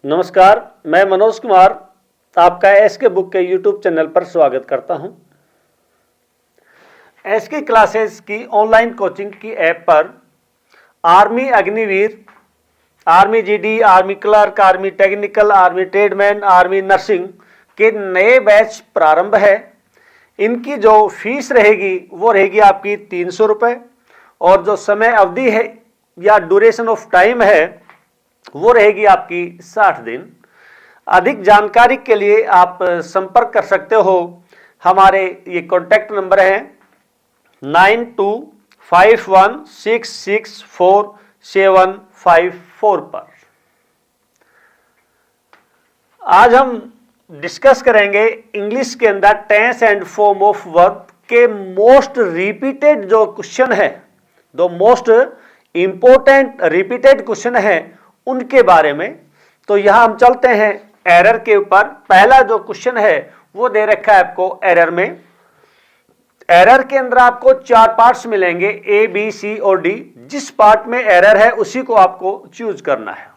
नमस्कार, मैं मनोज कुमार आपका एसके बुक के यूट्यूब चैनल पर स्वागत करता हूं। एसके क्लासेस की ऑनलाइन कोचिंग की ऐप पर army Agniveer, army GD, army clerk, army technical, army tradesman, army nursing के नए बैच प्रारंभ है। इनकी जो फीस रहेगी वो रहेगी आपकी 300 रुपये और जो समय अवधि है या ड्यूरेशन ऑफ टाइम है वो रहेगी आपकी 60 दिन। अधिक जानकारी के लिए आप संपर्क कर सकते हो। हमारे ये कॉन्टैक्ट नंबर है 9251664754 पर। आज हम डिस्कस करेंगे इंग्लिश के अंदर tense and form of verb के मोस्ट रिपीटेड जो क्वेश्चन है, दो मोस्ट इंपॉर्टेंट रिपीटेड क्वेश्चन है उनके बारे में। तो यहां हम चलते हैं एरर के ऊपर। पहला जो क्वेश्चन है वो दे रखा है आपको एरर में। एरर के अंदर आपको 4 पार्ट्स मिलेंगे, ए बी सी और डी। जिस पार्ट में एरर है उसी को आपको चूज करना है।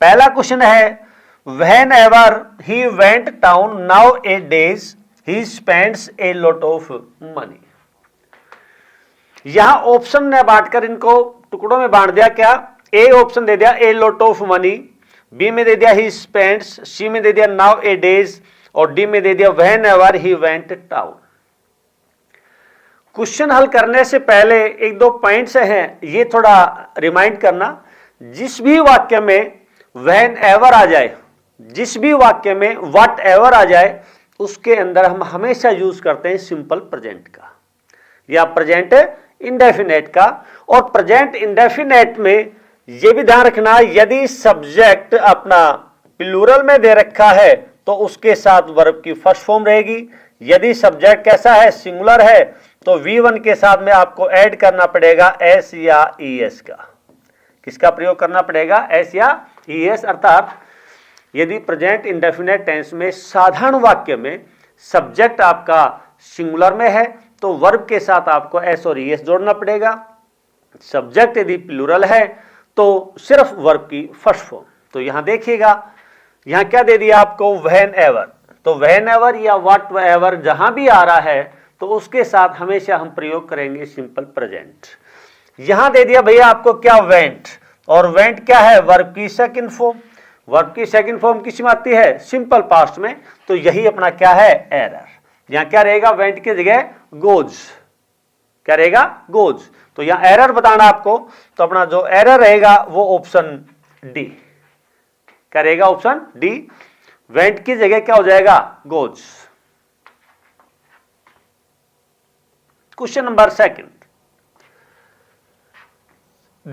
पहला क्वेश्चन है when ever he went town now A days he spends A lot of money. यहां ऑप्शन ने बांटकर इनको टुकड़ों में बांट दिया। क्या? ए ऑप्शन दे दिया a lot of money, B में दे दिया ही स्पेंड्स, सी में दे दिया नाउ ए डेज और डी में दे दिया whenever he went town. Question हल करने से पहले एक दो पॉइंट्स हैं, ये थोड़ा रिमाइंड करना। जिस भी वाक्य में व्हेन एवर आ जाए, जिस भी वाक्य में व्हाट एवर आ जाए, उसके अंदर हम हमेशा यूज करते हैं सिंपल प्रेजेंट का या प्रेजेंट इंडेफिनेट का। और प्रेजेंट इंडेफिनेट में यह भी ध्यान रखना, यदि सब्जेक्ट अपना प्लूरल में दे रखा है तो उसके साथ वर्ब की फर्स्ट फॉर्म रहेगी। यदि सब्जेक्ट कैसा है, सिंगुलर है, तो V1 के साथ में आपको ऐड करना पड़ेगा एस या ES का। किसका प्रयोग करना पड़ेगा? एस या ES। अर्थात यदि प्रेजेंट इंडेफिनेट टेंस में साधारण वाक्य में सब्जेक्ट आपका सिंगुलर में है तो वर्ब के साथ आपको एस और ES जोड़ना पड़ेगा। सब्जेक्ट यदि प्लूरल है तो सिर्फ वर्ब की फर्स्ट फॉर्म। तो यहां देखिएगा, यहां क्या दे दिया आपको? When ever. तो व्हेन एवर या व्हाट एवर जहां भी आ रहा है तो उसके साथ हमेशा हम प्रयोग करेंगे सिंपल प्रेजेंट। यहां दे दिया भैया आपको क्या? वेंट। और वेंट क्या है? वर्ब की सेकंड फॉर्म। वर्ब की सेकंड फॉर्म किस में आती है? सिंपल पास्ट में। तो यही अपना क्या है? एरर। यहां क्या रहेगा? वेंट की जगह गोज। क्या रहेगा? गोज। तो यहां एरर बताना आपको, तो अपना जो एरर रहेगा वो ऑप्शन डी। क्या रहेगा? Option D. वेंट की जगह क्या हो जाएगा? Goes. Question number second,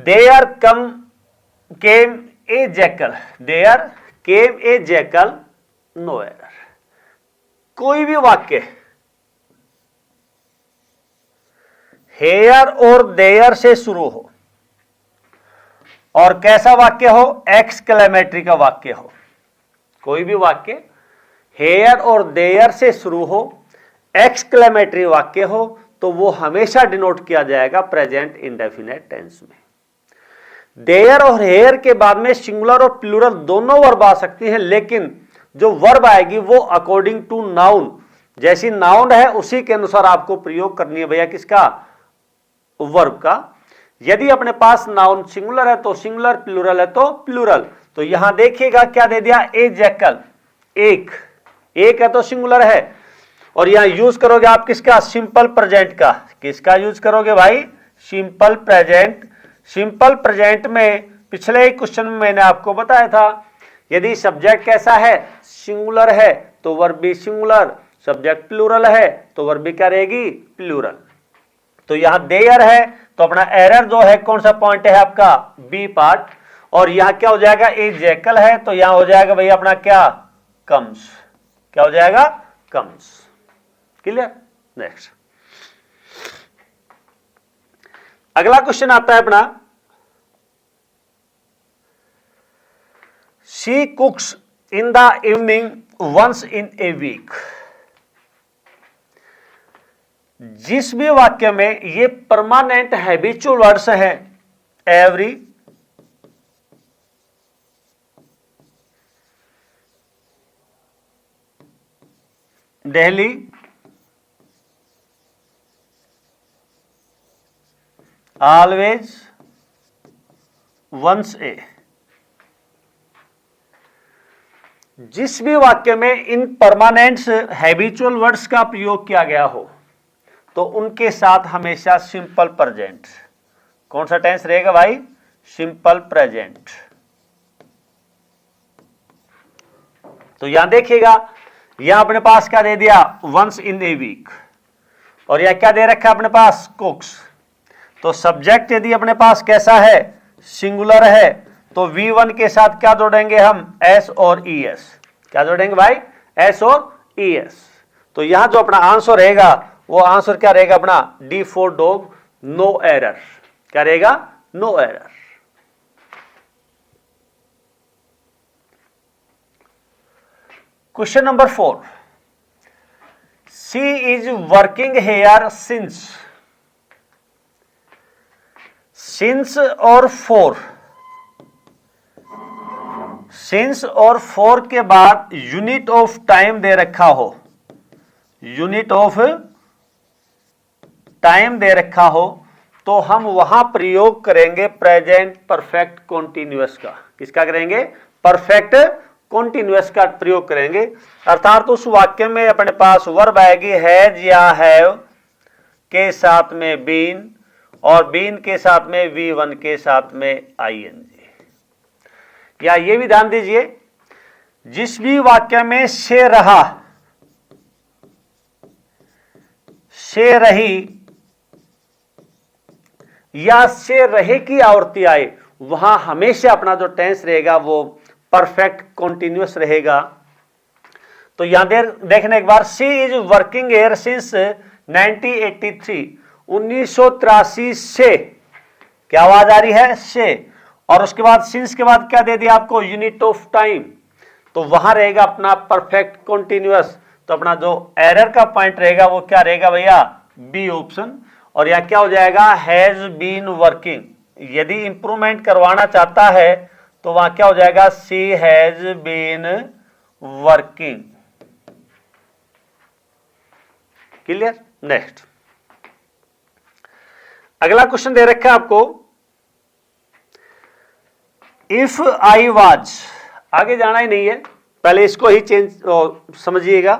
there came a jackal, there came a jackal, no error. कोई भी वाक्य हेयर और देयर से शुरू हो और कैसा वाक्य हो? एक्सक्लेमेटरी का वाक्य हो। कोई भी वाक्य हेयर और देयर से शुरू हो, एक्सक्लेमेटरी वाक्य हो, तो वो हमेशा डिनोट किया जाएगा प्रेजेंट इंडेफिनेट टेंस में। देयर और हेयर के बाद में सिंगुलर और प्लूरल दोनों वर्ब आ सकती हैं, लेकिन जो वर्ब आएगी वो अकॉर्डिंग टू नाउन, जैसी नाउन है उसी के अनुसार आपको प्रयोग करनी है भैया। किसका? वर्ब का। यदि अपने पास नाउन सिंगुलर है तो सिंगुलर, प्लूरल है तो प्लूरल। तो यहां देखिएगा क्या दे दिया? ए जैकल, एक। एक है तो सिंगुलर है। और यहां यूज करोगे आप किसका? सिंपल प्रेजेंट का। किसका यूज करोगे भाई? Simple present. सिंपल प्रेजेंट में पिछले ही क्वेश्चन में मैंने आपको बताया था, यदि सब्जेक्ट कैसा है? सिंगुलर है तो वर्ब भी सिंगुलर, सब्जेक्ट प्लूरल है तो वर्ब भी क्या रहेगी? प्लूरल। तो यहां देयर है तो अपना एरर जो है कौन सा पॉइंट है आपका? B part. और यहां क्या हो जाएगा? ए जैकल है तो यहां हो जाएगा भैया अपना क्या? कम्स। क्या हो जाएगा? कम्स। क्लियर? नेक्स्ट, अगला क्वेश्चन आता है अपना, she cooks in the evening once in a week. जिस भी वाक्य में ये परमानेंट हैबिचुअल वर्ड्स हैं, every, daily always once a. जिस भी वाक्य में इन परमानेंट्स हैबिचुअल वर्ड्स का प्रयोग किया गया हो तो उनके साथ हमेशा सिंपल प्रेजेंट। कौन सा टेंस रहेगा भाई? Simple present. तो यहां देखिएगा, यहां अपने पास क्या दे दिया? Once in a week. और यह क्या दे रखा है अपने पास? कुक्स। तो सब्जेक्ट यदि अपने पास कैसा है? सिंगुलर है, तो V1 के साथ क्या जोड़ेंगे हम? एस और ES। क्या जोड़ेंगे भाई? एस और ES। तो यहां जो अपना आंसर रहेगा वो आंसर क्या रहेगा अपना? D for dog, no error. क्या रहेगा? No error. Question number 4, she is working here since. Since और फोर, सिंस और फोर के बाद यूनिट ऑफ टाइम दे रखा हो, यूनिट ऑफ टाइम दे रखा हो, तो हम वहां प्रयोग करेंगे प्रेजेंट परफेक्ट कॉन्टिन्यूअस का। किसका करेंगे? परफेक्ट कॉन्टिन्यूअस का प्रयोग करेंगे। अर्थात उस वाक्य में अपने पास वर्ब आएगी हैज या हैव के साथ में बीन, और बीन के साथ में V1 के साथ में ING। या ये भी ध्यान दीजिए, जिस भी वाक्य में से रहा, से रही या से रहे की आवृत्ति आए, वहां हमेशा अपना जो टेंस रहेगा वो परफेक्ट कॉन्टिन्यूअस रहेगा। तो यहां देखने एक बार, सी इज वर्किंग हेयर सिंस 1983। 1983 से क्या आवाज आ रही है? से। और उसके बाद सिंस के बाद क्या दे दिया आपको? Unit of time. तो वहां रहेगा अपना परफेक्ट कॉन्टिन्यूअस। तो अपना जो एरर का पॉइंट रहेगा वो क्या रहेगा भैया? B option. और यह क्या हो जाएगा? Has been working. यदि इंप्रूवमेंट करवाना चाहता है तो वहां क्या हो जाएगा? C has been working. Clear? Next, अगला क्वेश्चन दे रखा है आपको, इफ आई वाज। आगे जाना ही नहीं है, पहले इसको ही चेंज समझिएगा।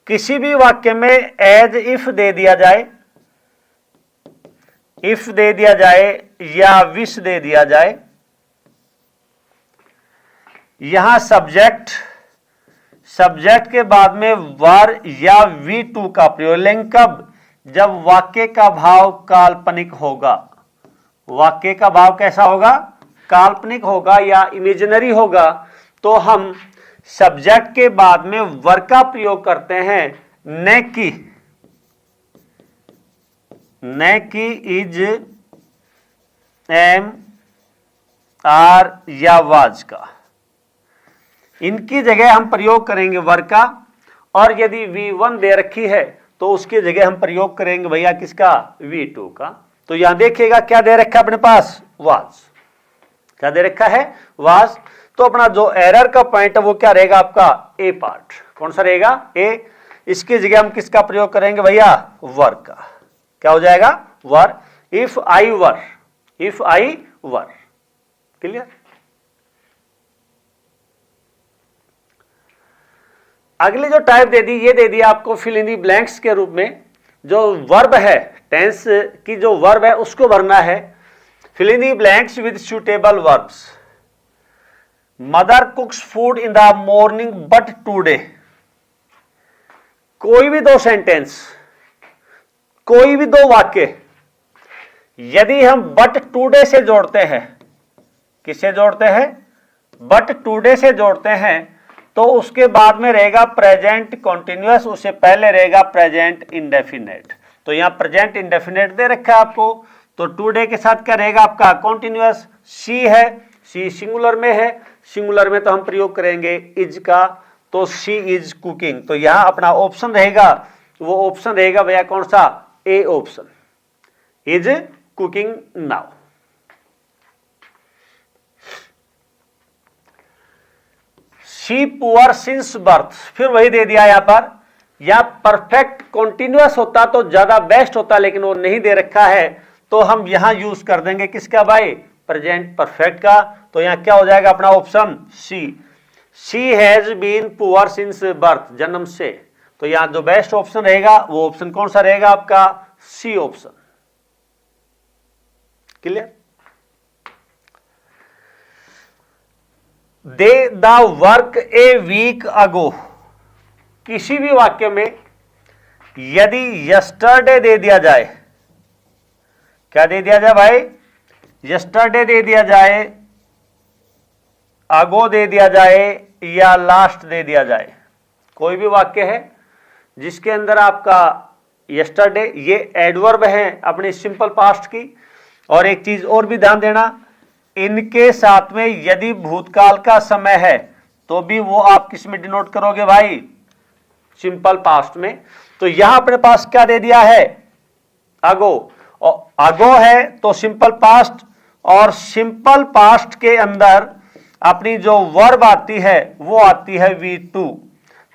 किसी भी वाक्य में एज इफ दे दिया जाए, इफ दे दिया जाए या विश दे दिया जाए, यहां सब्जेक्ट, सब्जेक्ट के बाद में वर या V2 का प्रयोग लेंगे कब? जब वाक्य का भाव काल्पनिक होगा। वाक्य का भाव कैसा होगा? काल्पनिक होगा या इमेजिनरी होगा। तो हम सब्जेक्ट के बाद में वर का प्रयोग करते हैं, न कि इज, एम, आर या वाज का। इनकी जगह हम प्रयोग करेंगे वर का। और यदि V1 दे रखी है तो उसकी जगह हम प्रयोग करेंगे भैया किसका? V2 का। तो यहां देखिएगा क्या दे रखा है अपने पास? वाज। क्या दे रखा है? वाज। तो अपना जो एरर का पॉइंट है वो क्या रहेगा आपका? ए पार्ट। कौन सा रहेगा? ए। इसकी जगह हम किसका प्रयोग करेंगे भैया? वर का। क्या हो जाएगा? Were. If I were, if I were. Clear? अगली जो टाइप दे दी, ये दे दिया आपको फिल इन दी ब्लैंक्स के रूप में। जो वर्ब है, टेंस की जो वर्ब है उसको भरना है। Fill in the blanks with suitable verbs. Mother cooks food in the morning but today. कोई भी दो सेंटेंस, कोई भी दो वाक्य, यदि हम बट टुडे से जोड़ते हैं, किससे जोड़ते हैं? बट टुडे से जोड़ते हैं, तो उसके बाद में रहेगा प्रेजेंट कॉन्टिन्यूअस, उससे पहले रहेगा प्रेजेंट इंडेफिनेट। तो यहां प्रेजेंट इंडेफिनेट दे रखा है आपको। तो टुडे के साथ क्या रहेगा आपका? कॉन्टिन्यूअस। सी है, सी सिंगुलर में है, सिंगुलर में तो हम प्रयोग करेंगे इज का। तो सी इज कुकिंग। तो यहां अपना ऑप्शन रहेगा, वो ऑप्शन रहेगा भैया कौन सा? A option, is cooking now. She poor since birth. फिर वही दे दिया यहां पर, या परफेक्ट कॉन्टिन्यूअस होता तो ज्यादा बेस्ट होता, लेकिन वो नहीं दे रखा है, तो हम यहां यूज कर देंगे किसका भाई, प्रेजेंट परफेक्ट का। तो यहां क्या हो जाएगा अपना option C has been poor since birth, जन्म से। तो यहां जो बेस्ट ऑप्शन रहेगा वो ऑप्शन कौन सा रहेगा आपका, C option. Clear. They the work a week ago, किसी भी वाक्य में यदि यस्टरडे दे दिया जाए, क्या दे दिया जाए भाई, यस्टरडे दे दिया जाए, अगो दे दिया जाए या लास्ट दे दिया जाए, कोई भी वाक्य है जिसके अंदर आपका यस्टरडे, ये एडवर्ब है अपनी सिंपल पास्ट की। और एक चीज और भी ध्यान देना, इनके साथ में यदि भूतकाल का समय है तो भी वो आप किस में डिनोट करोगे भाई, सिंपल पास्ट में। तो यहां अपने पास क्या दे दिया है, अगो, और अगो है तो सिंपल पास्ट, और सिंपल पास्ट के अंदर अपनी जो वर्ब आती है वो आती है V2।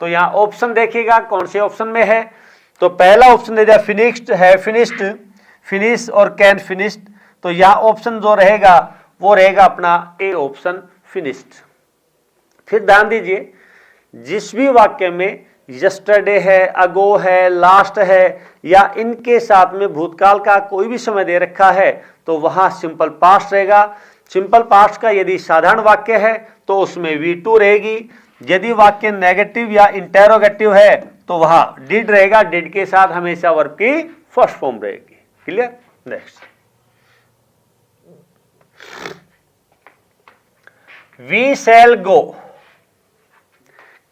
तो यहां ऑप्शन देखिएगा कौन से ऑप्शन में है, तो पहला ऑप्शन दे दिया फिनिश्ड है, फिनिश्ड, फिनिश और कैन फिनिश्ड। तो यहां ऑप्शन जो रहेगा वो रहेगा अपना ए ऑप्शन, फिनिश्ड। फिर ध्यान दीजिए, जिस भी वाक्य में यस्टरडे है, अगो है, लास्ट है, या इनके साथ में भूतकाल का कोई भी समय दे रखा है, तो वहां सिंपल पास्ट रहेगा। सिंपल पास्ट का यदि साधारण वाक्य है तो उसमें V2 रहेगी, यदि वाक्य नेगेटिव या इंटेरोगेटिव है तो वहां डिड रहेगा, डिड के साथ हमेशा वर्ब की फर्स्ट फॉर्म रहेगी। Clear. Next, we shall go,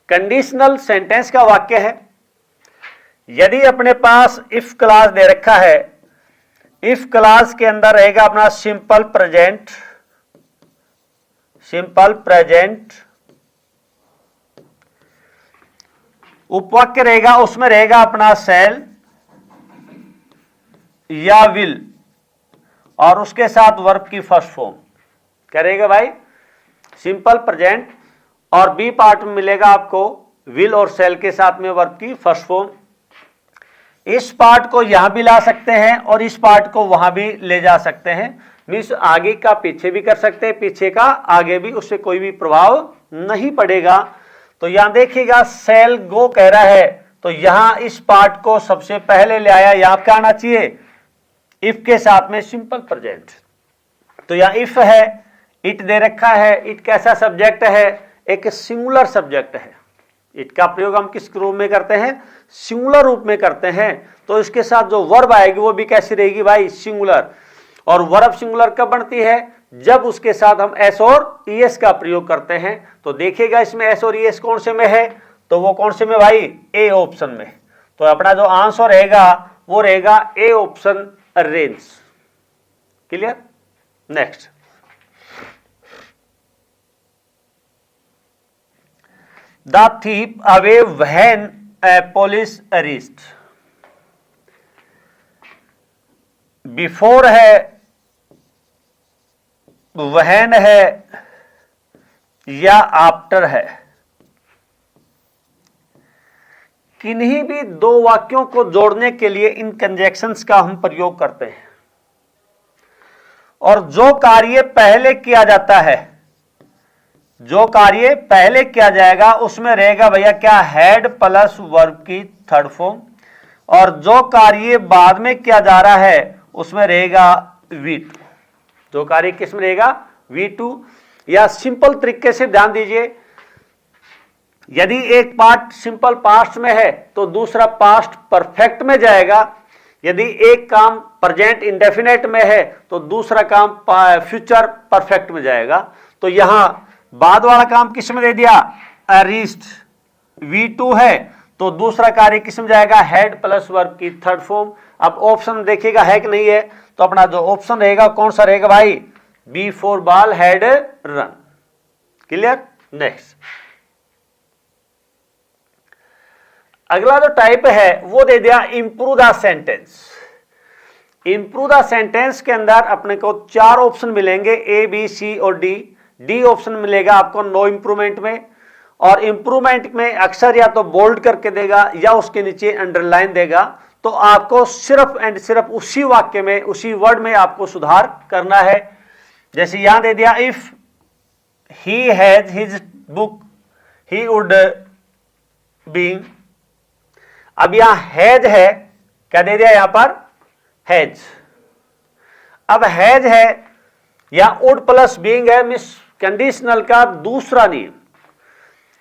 conditional sentence का वाक्य है। यदि अपने पास इफ क्लास दे रखा है, इफ क्लास के अंदर रहेगा अपना सिंपल प्रेजेंट, सिंपल प्रेजेंट, उपवाक्य रहेगा उसमें रहेगा अपना शैल या विल, और उसके साथ वर्ब की फर्स्ट फॉर्म क्या रहेगा भाई, सिंपल प्रेजेंट, और बी पार्ट में मिलेगा आपको विल और सेल के साथ में वर्ब की फर्स्ट फॉर्म। इस पार्ट को यहां भी ला सकते हैं और इस पार्ट को वहां भी ले जा सकते हैं, मीन्स आगे का पीछे भी कर सकते हैं, पीछे का आगे भी, उससे कोई भी प्रभाव नहीं पड़ेगा। तो यहां देखिएगा सेल गो कह रहा है, तो यहां इस पार्ट को सबसे पहले ले आया, यहां क्या आना चाहिए, इफ के साथ में सिंपल प्रेजेंट। तो यहां इफ है, इट दे रखा है, इट कैसा सब्जेक्ट है, एक सिंगुलर सब्जेक्ट है। इट का प्रयोग हम किस रूप में करते हैं, सिंगुलर रूप में करते हैं। तो इसके साथ जो वर्ब आएगी वो भी कैसी रहेगी भाई, सिंगुलर। और वर्ब सिंगुलर कब बनती है, जब उसके साथ हम एस और ईएस का प्रयोग करते हैं। तो देखिएगा इसमें एस और ईएस कौन से में है, तो वो कौन से में भाई, ए ऑप्शन में। तो अपना जो आंसर रहेगा वो रहेगा A option, range. Clear. Next, the thief away when police arrest, before है, व्हेन है या आफ्टर है। किन्हीं भी दो वाक्यों को जोड़ने के लिए इन कंजक्शंस का हम प्रयोग करते हैं, और जो कार्य पहले किया जाता है, जो कार्य पहले किया जाएगा उसमें रहेगा भैया क्या, हैड प्लस वर्ब की थर्ड फॉर्म, और जो कार्य बाद में किया जा रहा है उसमें रहेगा V2। जो कार्य किस में रहेगा, V2। या सिंपल तरीके से ध्यान दीजिए, यदि एक पार्ट सिंपल पास्ट में है तो दूसरा पास्ट परफेक्ट में जाएगा, यदि एक काम प्रेजेंट इंडेफिनेट में है तो दूसरा काम फ्यूचर परफेक्ट में जाएगा। तो यहां बाद वाला काम किस में दे दिया, अरेस्ट, V2 है, तो दूसरा कार्य किस में जाएगा, हेड प्लस वर्ब की थर्ड फॉर्म। अब ऑप्शन देखिएगा है कि नहीं है, तो अपना जो ऑप्शन रहेगा कौन सा रहेगा भाई, B for ball had run. Clear. Next, अगला जो टाइप है वो दे दिया improve the sentence. Improve the sentence के अंदर अपने को 4 ऑप्शन मिलेंगे, ए बी सी और डी। डी ऑप्शन मिलेगा आपको नो इंप्रूवमेंट में, और इंप्रूवमेंट में अक्सर या तो बोल्ड करके देगा या उसके नीचे अंडरलाइन देगा। तो आपको सिर्फ एंड सिर्फ उसी वाक्य में, उसी वर्ड में आपको सुधार करना है। जैसे यहां दे दिया, if he has his book he would being. अब यहां हैज है, क्या दे दिया यहां पर, हैज। अब हैज है या वुड प्लस बीइंग है, मींस कंडीशनल का दूसरा नियम।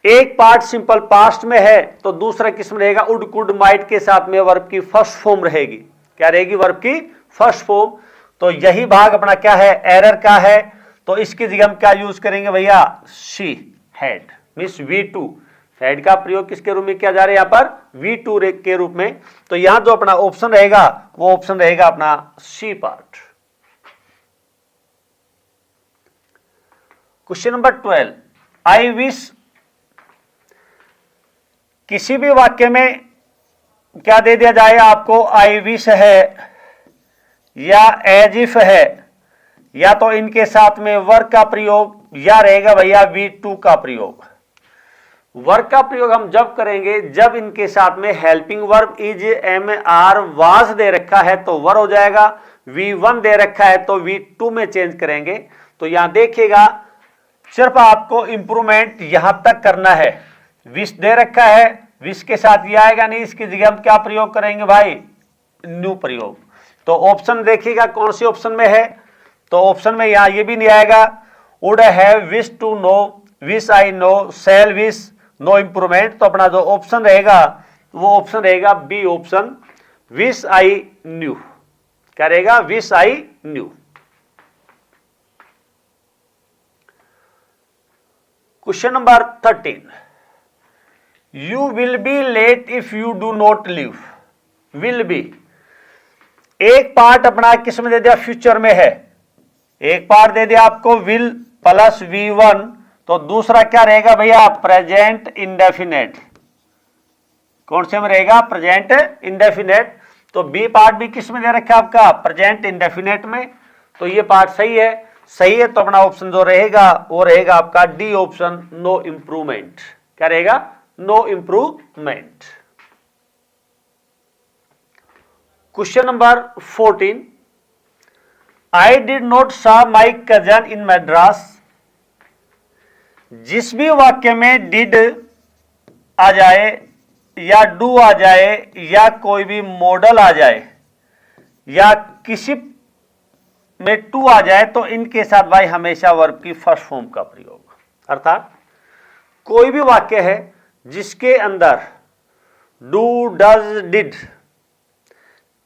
एक पार्ट सिंपल पास्ट में है तो दूसरा किस में रहेगा, वुड कुड माइट के साथ में वर्ब की फर्स्ट फॉर्म रहेगी। क्या रहेगी, वर्ब की फर्स्ट फॉर्म। तो यही भाग अपना क्या है, एरर का है। तो इसकी जगह हम क्या यूज करेंगे भैया, she had, means V2। Had का प्रयोग किसके रूप में किया जा रहा है, यहां पर V2 के रूप में। तो यहां जो अपना ऑप्शन रहेगा वो ऑप्शन रहेगा अपना C part. Question number 12, I wish. किसी भी वाक्य में क्या दे दिया जाए आपको, आई विश है या एज इफ है, या तो इनके साथ में वर्ग का प्रयोग या रहेगा भैया V2 का प्रयोग। वर्ग का प्रयोग हम जब करेंगे जब इनके साथ में helping verb is, am, are, was दे रखा है तो वर हो जाएगा। V1 दे रखा है तो V2 में चेंज करेंगे। तो यहां देखिएगा सिर्फ आपको इंप्रूवमेंट यहां तक करना है। विश दे रखा है, विश के साथ ये आएगा नहीं, इसकी जगह हम क्या प्रयोग करेंगे भाई, न्यू प्रयोग। तो ऑप्शन देखिएगा कौन सी ऑप्शन में है। तो ऑप्शन में यहां ये भी नहीं आएगा, would have wish to know, wish I know, shall wish, no improvement. तो अपना जो ऑप्शन रहेगा वो ऑप्शन रहेगा B option, wish I knew. क्या रहेगा, wish I knew. Question number 13, you will be late if you do not leave. Will be, एक part अपना किस में दे दिया, फ्यूचर में है। एक पार्ट दे दिया आपको विल प्लस V1, तो दूसरा क्या रहेगा भैया, प्रेजेंट इंडेफिनेट। कौन से में रहेगा, प्रेजेंट इंडेफिनेट। तो बी पार्ट भी किस में दे रखा है आपका, प्रेजेंट इंडेफिनेट में। तो ये पार्ट सही है, सही है। तो अपना ऑप्शन जो रहेगा वो रहेगा आपका डी ऑप्शन, नो इंप्रूवमेंट। क्या रहेगा, no improvement. Question number 14, I did not saw my cousin इन मैड्रास। जिस भी वाक्य में डिड आ जाए या डू आ जाए या कोई भी मॉडल आ जाए या किसी में टू आ जाए तो इनके साथ भाई हमेशा वर्ब की फर्स्ट फॉर्म का प्रयोग। अर्थात कोई भी वाक्य है जिसके अंदर डू, डज, डिड,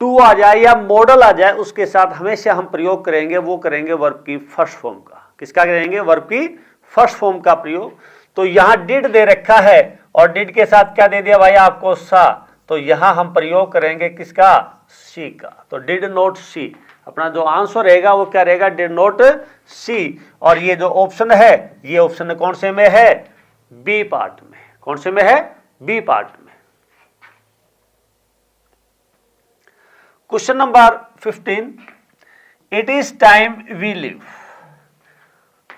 टू आ जाए या मॉडल आ जाए, उसके साथ हमेशा हम प्रयोग करेंगे, वो करेंगे वर्ब की फर्स्ट फॉर्म का। किसका करेंगे, वर्ब की फर्स्ट फॉर्म का प्रयोग। तो यहां डिड दे रखा है और डिड के साथ क्या दे दिया भाई आपको, सा। तो यहां हम प्रयोग करेंगे किसका, सी का। तो डिड नॉट सी, अपना जो आंसर रहेगा वो क्या रहेगा, डिड नॉट सी। और ये जो ऑप्शन है ये ऑप्शन कौन से में है, बी पार्ट में। कौन से में है, बी पार्ट में। Question number 15, it is time we live.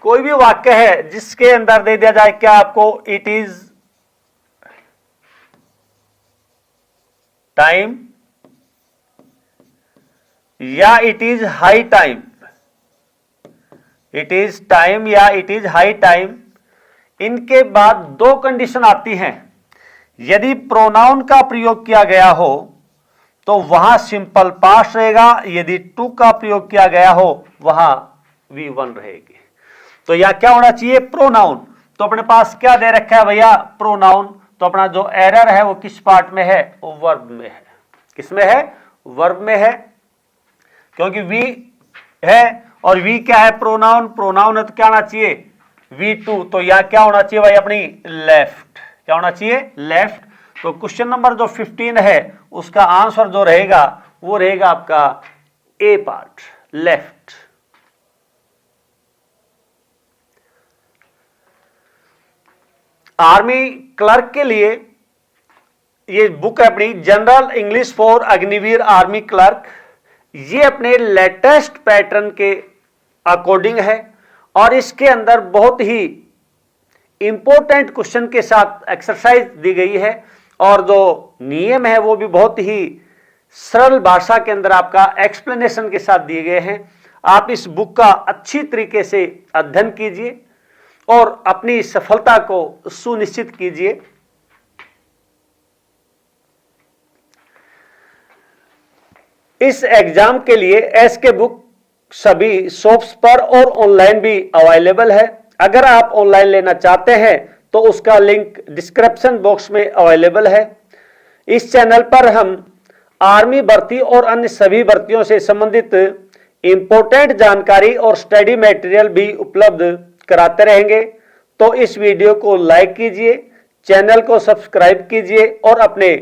कोई भी वाक्य है जिसके अंदर दे दिया जाए क्या आपको, इट इज टाइम या it is high time. It is time या इट इज हाई टाइम। इनके बाद दो कंडीशन आती हैं। यदि प्रोनाउन का प्रयोग किया गया हो तो वहां सिंपल पास्ट रहेगा, यदि टू का प्रयोग किया गया हो वहां V1 रहेगी। तो यह क्या होना चाहिए, प्रोनाउन। तो अपने पास क्या दे रखा है भैया, प्रोनाउन। तो अपना जो एरर है वो किस पार्ट में है, वो वर्ब में है। किस में है, वर्ब में है। क्योंकि V है और V क्या है, प्रोनाउन। प्रोनाउन है तो क्या होना चाहिए, V2। तो यह क्या होना चाहिए भाई, अपनी लेफ्ट। क्या होना चाहिए, लेफ्ट। तो क्वेश्चन नंबर जो 15 है उसका आंसर जो रहेगा वो रहेगा आपका ए पार्ट, लेफ्ट। आर्मी क्लर्क के लिए ये बुक है अपनी, general English for Agniveer army clerk. ये अपने लेटेस्ट पैटर्न के अकॉर्डिंग है और इसके अंदर बहुत ही इंपॉर्टेंट क्वेश्चन के साथ एक्सरसाइज दी गई है और जो नियम है वो भी बहुत ही सरल भाषा के अंदर आपका एक्सप्लेनेशन के साथ दिए गए हैं। आप इस बुक का अच्छी तरीके से अध्ययन कीजिए और अपनी सफलता को सुनिश्चित कीजिए। इस एग्जाम के लिए एसके बुक सभी शॉप्स पर और ऑनलाइन भी अवेलेबल है। अगर आप ऑनलाइन लेना चाहते हैं तो उसका लिंक डिस्क्रिप्शन बॉक्स में अवेलेबल है। इस चैनल पर हम आर्मी भर्ती और अन्य सभी भर्तियों से संबंधित इंपॉर्टेंट जानकारी और स्टडी मटेरियल भी उपलब्ध कराते रहेंगे। तो इस वीडियो को लाइक कीजिए, चैनल को सब्सक्राइब कीजिए और अपने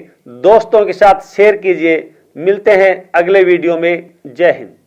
दोस्तों के साथ शेयर कीजिए। मिलते हैं अगले वीडियो में। जय हिंद।